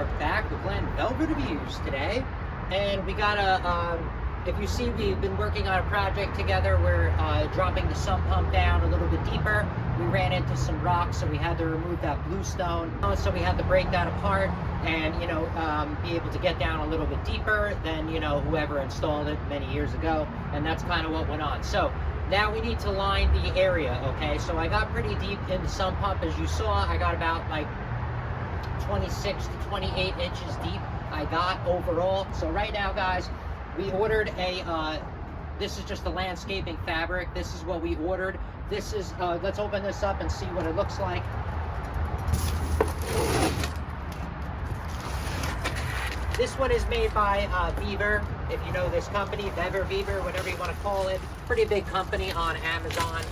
are back with VEVOR reviews today, and we got if you see, we've been working on a project together. We're dropping the sump pump down a little bit deeper. We ran into some rocks, so we had to remove that bluestone. So we had to break that apart and, be able to get down a little bit deeper than, whoever installed it many years ago. And that's kind of what went on. So now we need to line the area, okay? So I got pretty deep in the sump pump. As you saw, I got about like 26 to 28 inches deep I got overall. So right now, guys, we ordered this is just a landscaping fabric. This is what we ordered. This is, let's open this up and see what it looks like. This one is made by VEVOR, if you know this company, VEVOR, whatever you want to call it. Pretty big company on Amazon.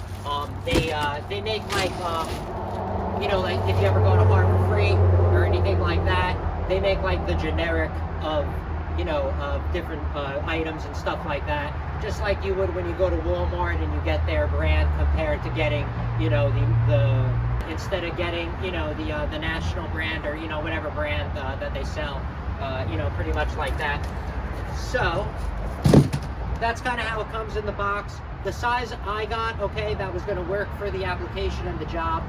They make like, like if you ever go to Harbor Freight or anything like that, they make like the generic of, different items and stuff like that. Just like you would when you go to Walmart and you get their brand compared to getting, instead of getting, the national brand or, whatever brand that they sell, pretty much like that. So that's kind of how it comes in the box. The size I got, okay, that was going to work for the application and the job.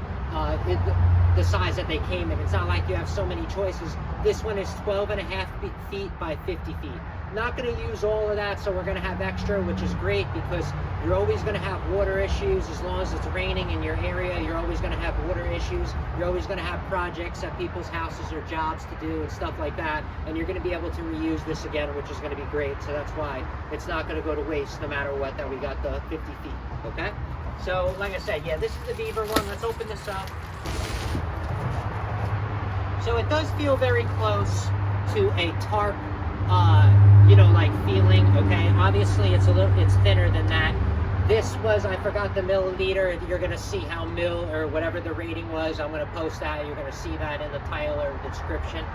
The size that they came in. It's not like you have so many choices. This one is 12.5 feet by 50 feet. Not going to use all of that, so we're going to have extra, which is great because you're always going to have water issues. As long as it's raining in your area, you're always going to have water issues. You're always going to have projects at people's houses or jobs to do and stuff like that, and you're going to be able to reuse this again, which is going to be great. So that's why it's not going to go to waste no matter what, that we got the 50 feet, okay? So like I said, yeah, this is the VEVOR one. Let's open this up. So it does feel very close to a tarp, like feeling, okay? Obviously it's it's thinner than that. This was, I forgot the milliliter. You're gonna see how or whatever the rating was. I'm gonna post that. You're gonna see that in the title or description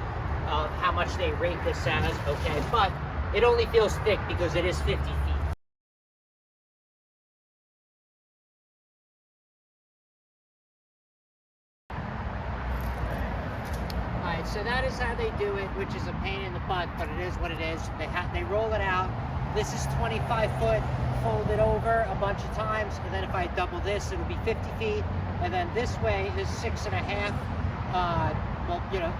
of how much they rate this as, okay? But it only feels thick because it is 50 feet. So that is how they do it, which is a pain in the butt, but it is what it is. They roll it out. This is 25 foot, folded over a bunch of times, and then if I double this, it'll be 50 feet. And then this way is 6.5,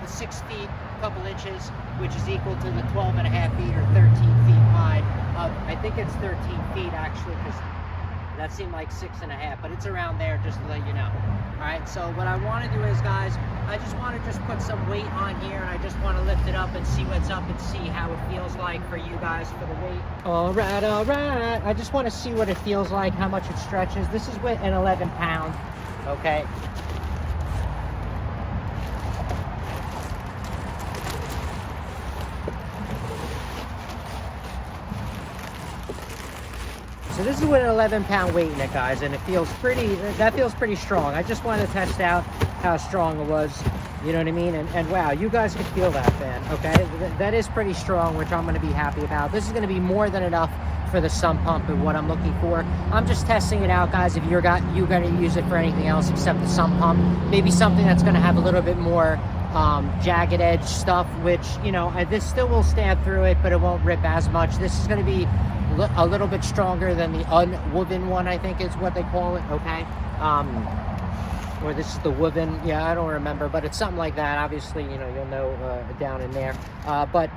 the 6 feet, a couple inches, which is equal to the 12.5 feet or 13 feet wide. I think it's 13 feet actually, because that seemed like 6.5, but it's around there, just to let you know. All right, so what I want to do is, guys, I just want to just put some weight on here, and I just want to lift it up and see what's up and see how it feels like for you guys for the weight. All right. I just want to see what it feels like, how much it stretches. This is with an 11 pound, okay? So this is with an 11 pound weight in it, guys, and it feels that feels pretty strong. I just wanted to test out how strong it was, you know what I mean? And wow, you guys can feel that, man, okay? That is pretty strong, which I'm gonna be happy about. This is gonna be more than enough for the sump pump and what I'm looking for. I'm just testing it out, guys. If you're gonna use it for anything else except the sump pump, maybe something that's gonna have a little bit more jagged edge stuff, which, this still will stand through it, but it won't rip as much. This is gonna be a little bit stronger than the unwoven one, I think is what they call it, okay? Or this is the woven, yeah, I don't remember, but it's something like that. Obviously, you'll know down in there. But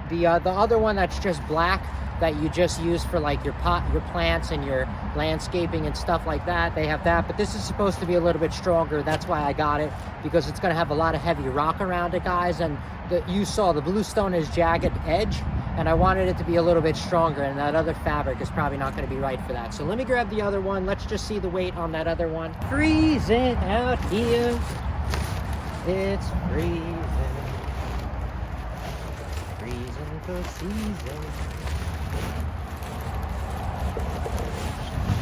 the other one that's just black, that you just use for like your plants and your landscaping and stuff like that, they have that. But this is supposed to be a little bit stronger. That's why I got it, because it's going to have a lot of heavy rock around it, guys. And you saw the bluestone is jagged edge, and I wanted it to be a little bit stronger, and that other fabric is probably not going to be right for that. So let me grab the other one. Let's just see the weight on that other one. Freezing out here. It's freezing. Freezing for season.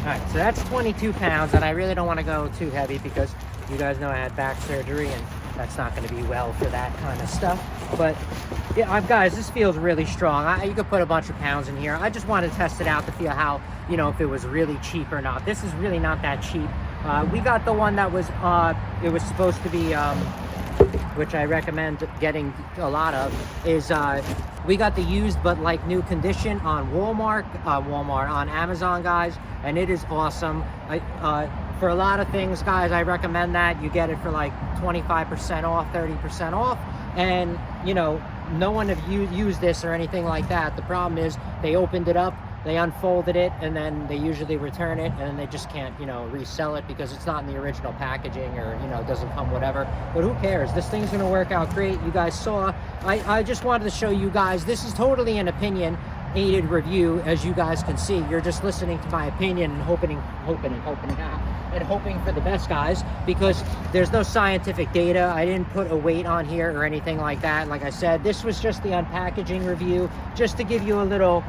All right, so that's 22 pounds, and I really don't want to go too heavy because you guys know I had back surgery, and that's not going to be well for that kind of stuff. But yeah, guys, this feels really strong. You could put a bunch of pounds in here. I just wanted to test it out to feel how, if it was really cheap or not. This is really not that cheap. We got the one that was, it was supposed to be which I recommend getting a lot of, is we got the used but like new condition on on Amazon, guys, and it is awesome. For a lot of things, guys, I recommend that you get it for like 25% off, 30% off, and you know, no one have used this or anything like that. The problem is they opened it up, they unfolded it, and then they usually return it, and then they just can't, you know, resell it because it's not in the original packaging, or, you know, it doesn't come whatever. But who cares? This thing's gonna work out great. You guys saw, I just wanted to show you guys, this is totally an opinion aided review. As you guys can see, you're just listening to my opinion and hoping for the best, guys, because there's no scientific data. I didn't put a weight on here or anything like that. Like I said, this was just the unpackaging review, just to give you a little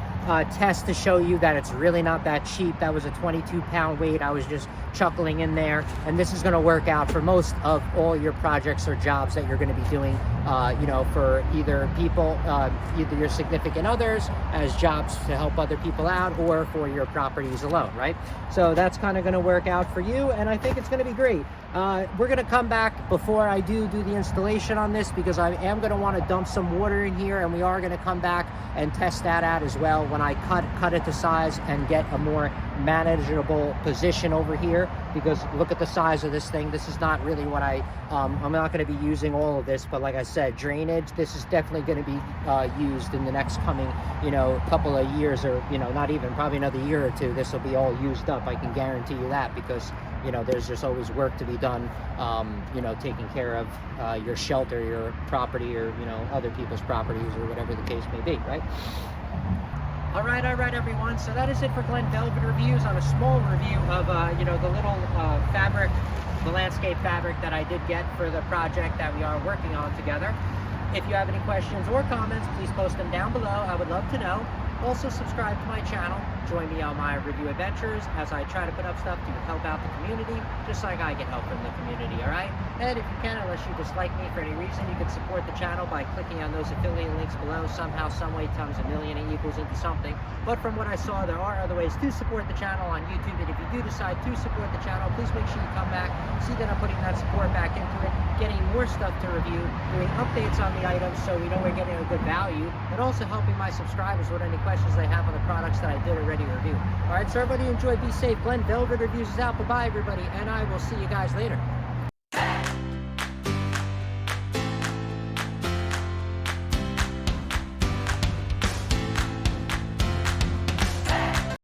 test to show you that it's really not that cheap. That was a 22-pound weight. I was just chuckling in there, and this is going to work out for most of all your projects or jobs that you're going to be doing, you know, for either people, either your significant others as jobs to help other people out, or for your properties alone, right? So that's kind of going to work out for you, and I think it's going to be great. We're going to come back before I do the installation on this, because I am going to want to dump some water in here, and we are going to come back and test that out as well when I cut it to size and get a more manageable position over here. Because look at the size of this thing. This is not really what I'm not going to be using all of this, but like I said, drainage, this is definitely going to be used in the next coming, you know, couple of years, or, you know, not even, probably another year or two. This will be all used up, I can guarantee you that, because, you know, there's just always work to be done, you know, taking care of your shelter, your property, or, you know, other people's properties, or whatever the case may be, right? All right, everyone. So that is it for Glen Velvet Reviews, on a small review of, you know, the little fabric, the landscape fabric that I did get for the project that we are working on together. If you have any questions or comments, please post them down below. I would love to know. Also, subscribe to my channel. Join me on my review adventures as I try to put up stuff to help out the community, just like I get help from the community, all right? And if you can, unless you dislike me for any reason, you can support the channel by clicking on those affiliate links below. Somehow, someway, times a million, it equals into something. But from what I saw, there are other ways to support the channel on YouTube. And if you do decide to support the channel, please make sure you come back, see that I'm putting that support back into it, getting more stuff to review, doing updates on the items so we know we're getting a good value, and also helping my subscribers with any questions they have on the products that I did already review. All right, so everybody enjoy, be safe. Glen Velvet Reviews is out. Bye-bye, everybody, and I will see you guys later.